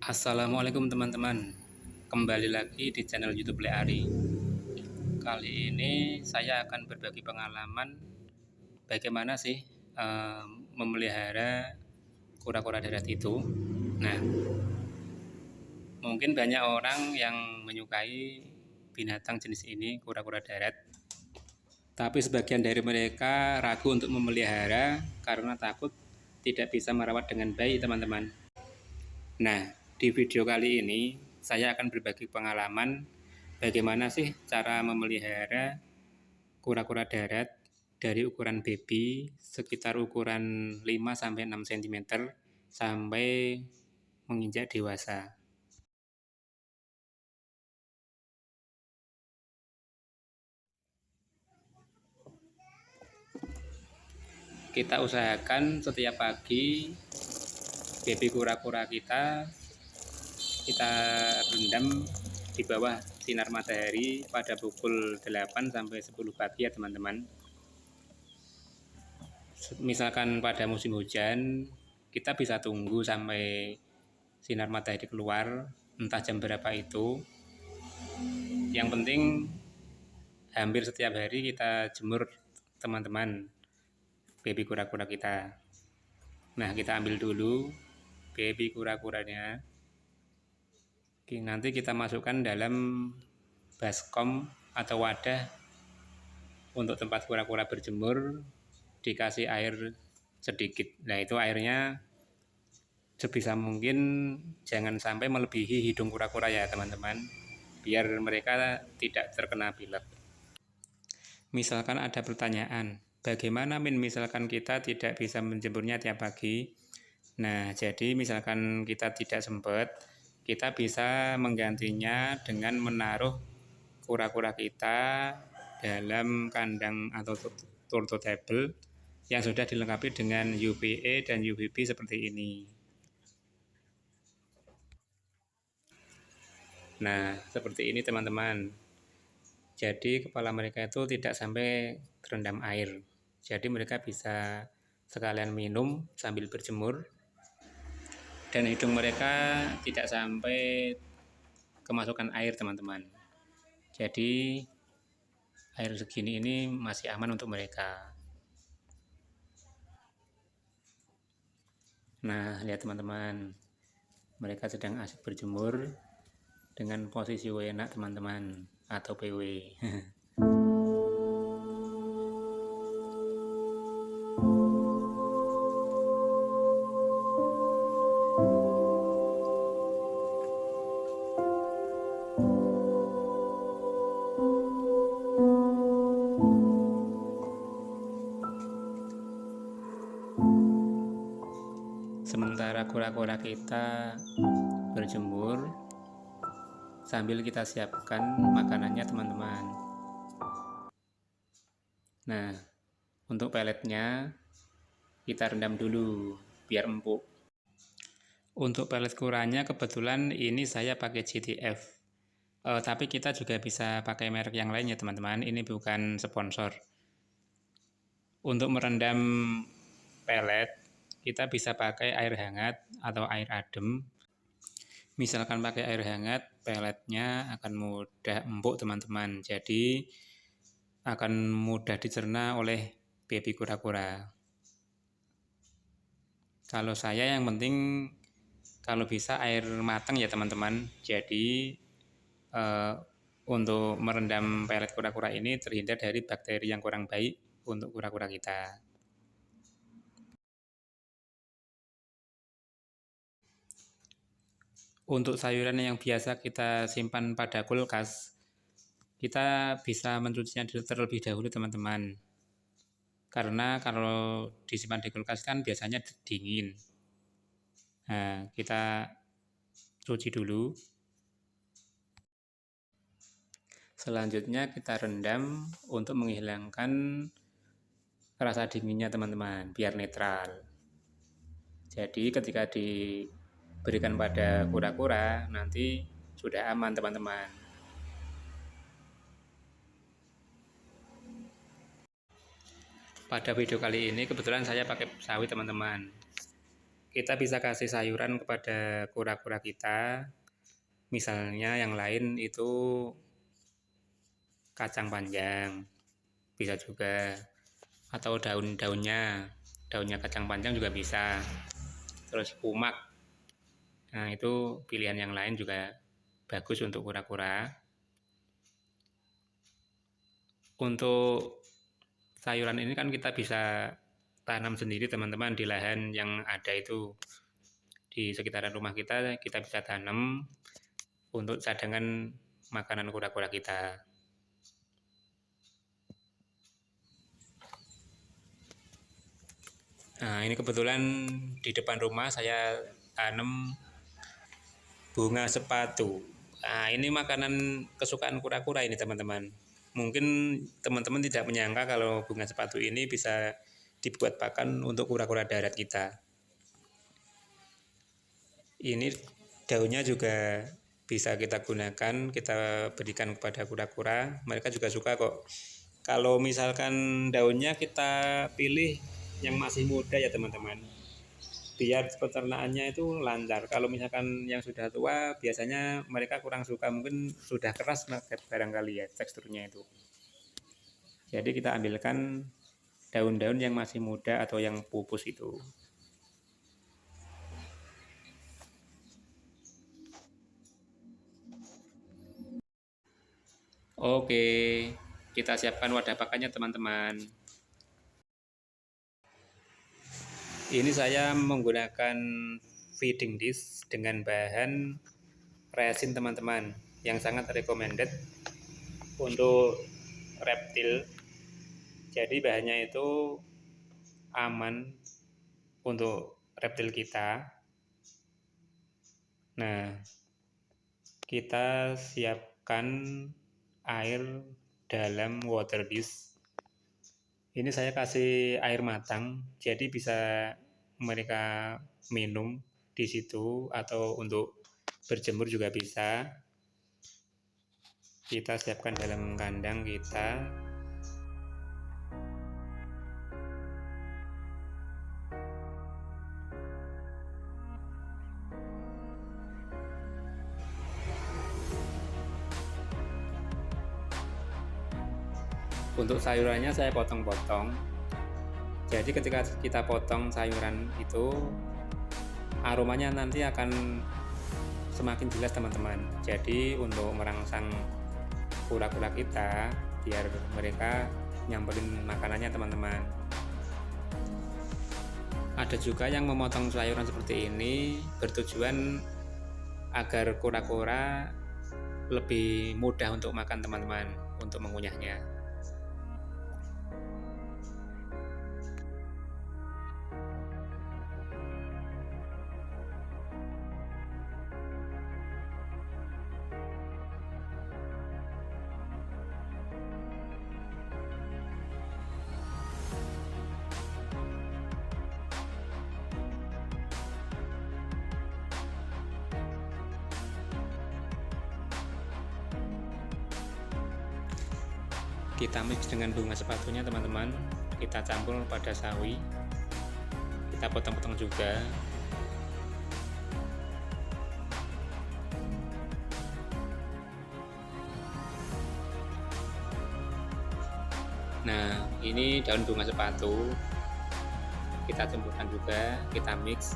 Assalamualaikum teman-teman, kembali lagi di channel YouTube Leari. Kali ini saya akan berbagi pengalaman bagaimana sih memelihara kura-kura darat itu. Nah, mungkin banyak orang yang menyukai binatang jenis ini, kura-kura darat. Tapi sebagian dari mereka ragu untuk memelihara karena takut tidak bisa merawat dengan baik, teman-teman. Nah, di video kali ini saya akan berbagi pengalaman bagaimana sih cara memelihara kura-kura darat dari ukuran baby sekitar ukuran 5-6 cm sampai menginjak dewasa. Kita usahakan setiap pagi baby kura-kura kita rendam di bawah sinar matahari pada pukul 8 sampai 10 pagi ya teman-teman. Misalkan pada musim hujan, kita bisa tunggu sampai sinar matahari keluar, entah jam berapa itu. Yang penting hampir setiap hari kita jemur teman-teman baby kura-kura kita. Nah, kita ambil dulu baby kura-kuranya. Nanti kita masukkan dalam baskom atau wadah untuk tempat kura-kura berjemur, dikasih air sedikit. Nah, itu airnya sebisa mungkin jangan sampai melebihi hidung kura-kura ya teman-teman, biar mereka tidak terkena pilek. Misalkan ada pertanyaan, bagaimana misalkan kita tidak bisa menjemurnya tiap pagi? Nah, jadi misalkan kita tidak sempat, kita bisa menggantinya dengan menaruh kura-kura kita dalam kandang atau turtle yang sudah dilengkapi dengan UVA dan UVB seperti ini. Nah, seperti ini teman-teman. Jadi kepala mereka itu tidak sampai terendam air. Jadi mereka bisa sekalian minum sambil berjemur. Dan hidung mereka tidak sampai kemasukan air teman-teman. Jadi air segini ini masih aman untuk mereka. Nah, lihat teman-teman, mereka sedang asik berjemur dengan posisi enak teman-teman, atau PW. Sementara kura-kura kita berjemur, sambil kita siapkan makanannya teman-teman. Nah, untuk peletnya kita rendam dulu biar empuk. Untuk pelet kuranya kebetulan ini saya pakai GTF. Tapi kita juga bisa pakai merek yang lain ya teman-teman. Ini bukan sponsor. Untuk merendam pelet, kita bisa pakai air hangat atau air adem. Misalkan pakai air hangat, peletnya akan mudah empuk teman-teman. Jadi akan mudah dicerna oleh baby kura-kura. Kalau saya yang penting kalau bisa air matang ya teman-teman. Jadi untuk merendam pelet kura-kura ini terhindar dari bakteri yang kurang baik untuk kura-kura kita. Untuk sayuran yang biasa kita simpan pada kulkas, kita bisa mencucinya terlebih dahulu teman-teman. Karena kalau disimpan di kulkas kan biasanya dingin. Nah, kita cuci dulu. Selanjutnya kita rendam untuk menghilangkan rasa dinginnya teman-teman, biar netral. Jadi ketika diberikan pada kura-kura nanti sudah aman teman-teman. Pada video kali ini kebetulan saya pakai sawi teman-teman. kita bisa kasih sayuran kepada kura-kura kita. Misalnya yang lain itu kacang panjang, bisa juga. Atau daunnya kacang panjang juga bisa. Terus pumak. Nah, itu pilihan yang lain juga bagus untuk kura-kura. Untuk sayuran ini kan kita bisa tanam sendiri teman-teman di lahan yang ada itu. Di sekitaran rumah kita bisa tanam untuk cadangan makanan kura-kura kita. Nah, ini kebetulan di depan rumah saya tanam bunga sepatu. Nah, ini makanan kesukaan kura-kura ini teman-teman. Mungkin teman-teman tidak menyangka kalau bunga sepatu ini bisa dibuat pakan untuk kura-kura darat kita. Ini daunnya juga bisa kita gunakan, kita berikan kepada kura-kura. Mereka juga suka kok. Kalau misalkan daunnya kita pilih yang masih muda ya teman-teman, biar pencernaannya itu lancar. Kalau misalkan yang sudah tua, biasanya mereka kurang suka, mungkin sudah keras barangkali ya teksturnya itu. Jadi kita ambilkan daun-daun yang masih muda atau yang pupus itu. Oke, kita siapkan wadah pakannya teman-teman. Ini saya menggunakan feeding dish dengan bahan resin teman-teman, yang sangat recommended untuk reptil. Jadi bahannya itu aman untuk reptil kita. Nah, kita siapkan air dalam water dish. Ini saya kasih air matang, jadi bisa mereka minum di situ atau untuk berjemur juga bisa. Kita siapkan dalam kandang kita. Untuk sayurannya saya potong-potong. Jadi ketika kita potong sayuran itu, aromanya nanti akan semakin jelas teman-teman. Jadi untuk merangsang kura-kura kita, biar mereka nyamperin makanannya teman-teman. Ada juga yang memotong sayuran seperti ini bertujuan agar kura-kura lebih mudah untuk makan teman-teman, untuk mengunyahnya. Kita mix dengan bunga sepatunya teman-teman, kita campur pada sawi, kita potong-potong juga. Nah, ini daun bunga sepatu kita campurkan juga, kita mix.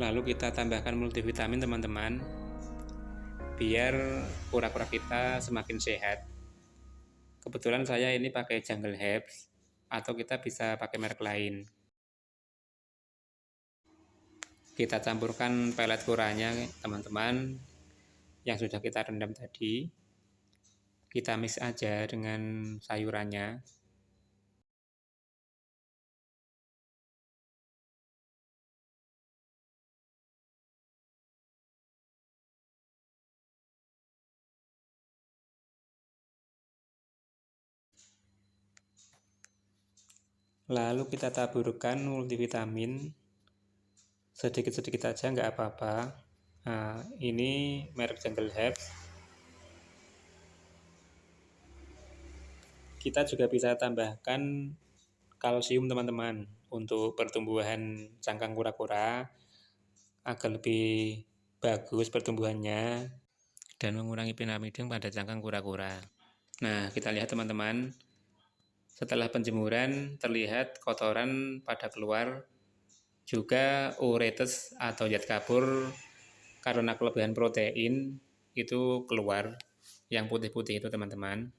Lalu kita tambahkan multivitamin teman-teman, biar kura-kura kita semakin sehat. Kebetulan saya ini pakai Jungle Herbs, atau kita bisa pakai merek lain. Kita campurkan pelet kuranya teman-teman, yang sudah kita rendam tadi. Kita mix aja dengan sayurannya. Lalu kita taburkan multivitamin sedikit-sedikit aja, nggak apa-apa. Nah, ini merek Jungle Herbs. Kita juga bisa tambahkan kalsium teman-teman untuk pertumbuhan cangkang kura-kura agar lebih bagus pertumbuhannya dan mengurangi piramiding pada cangkang kura-kura. Nah, kita lihat teman-teman, setelah penjemuran terlihat kotoran pada keluar, juga uretes atau zat kabur karena kelebihan protein itu keluar, yang putih-putih itu teman-teman.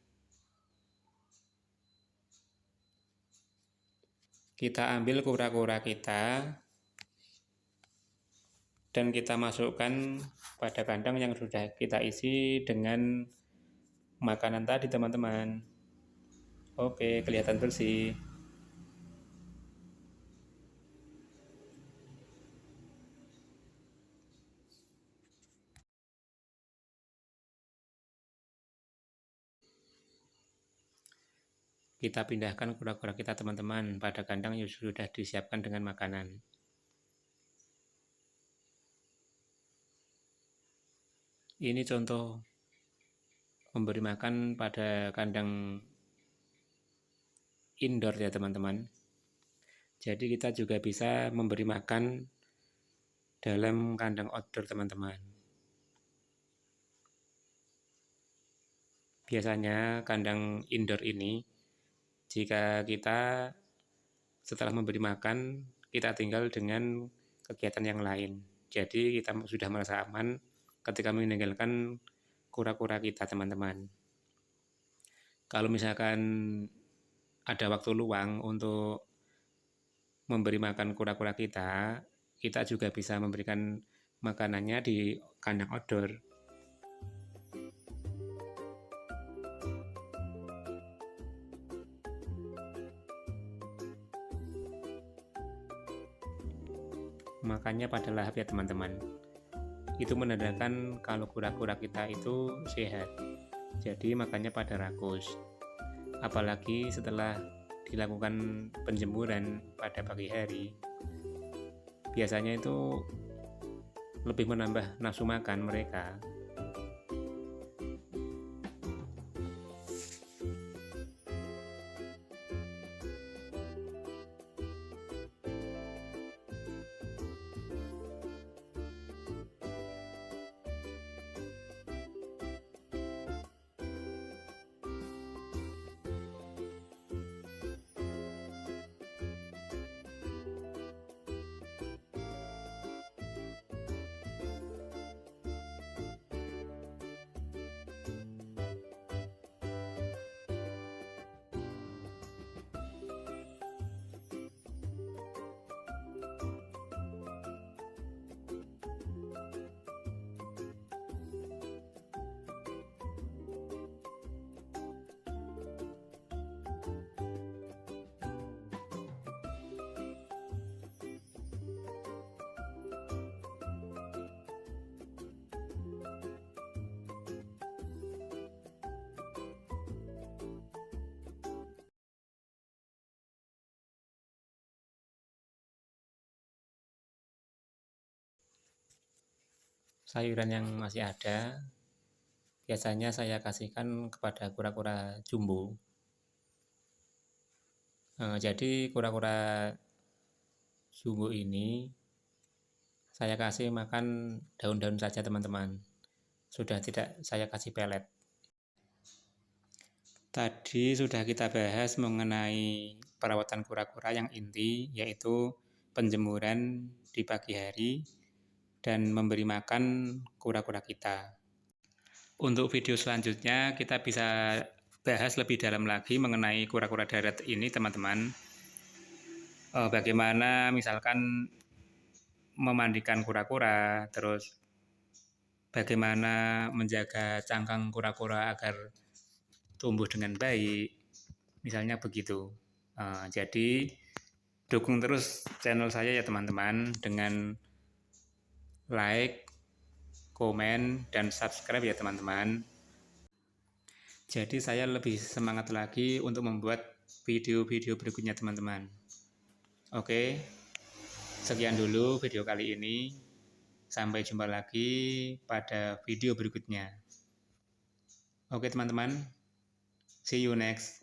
Kita ambil kura-kura kita dan kita masukkan pada kandang yang sudah kita isi dengan makanan tadi teman-teman. Oke, kelihatan bersih. Kita pindahkan kura-kura kita teman-teman pada kandang yang sudah disiapkan dengan makanan. Ini contoh memberi makan pada kandang indoor ya teman-teman. Jadi kita juga bisa memberi makan dalam kandang outdoor teman-teman. Biasanya kandang indoor ini, jika kita setelah memberi makan, kita tinggal dengan kegiatan yang lain. Jadi kita sudah merasa aman ketika meninggalkan kura-kura kita teman-teman. Kalau misalkan ada waktu luang untuk memberi makan kura-kura kita, kita juga bisa memberikan makanannya di kandang outdoor. Makannya pada lahap ya teman-teman. Itu menandakan kalau kura-kura kita itu sehat. Jadi makannya pada rakus. Apalagi setelah dilakukan penjemuran pada pagi hari, biasanya itu lebih menambah nafsu makan mereka. Sayuran yang masih ada, biasanya saya kasihkan kepada kura-kura jumbo. Jadi kura-kura jumbo ini saya kasih makan daun-daun saja teman-teman. Sudah tidak saya kasih pelet. Tadi sudah kita bahas mengenai perawatan kura-kura yang inti, yaitu penjemuran di pagi hari dan memberi makan kura-kura kita. Untuk video selanjutnya kita bisa bahas lebih dalam lagi mengenai kura-kura darat ini teman-teman. Bagaimana misalkan memandikan kura-kura, terus bagaimana menjaga cangkang kura-kura agar tumbuh dengan baik, misalnya begitu. Jadi dukung terus channel saya ya teman-teman dengan like, komen, dan subscribe ya teman-teman. Jadi saya lebih semangat lagi untuk membuat video-video berikutnya teman-teman. Oke, sekian dulu video kali ini. Sampai jumpa lagi pada video berikutnya. Oke teman-teman, see you next.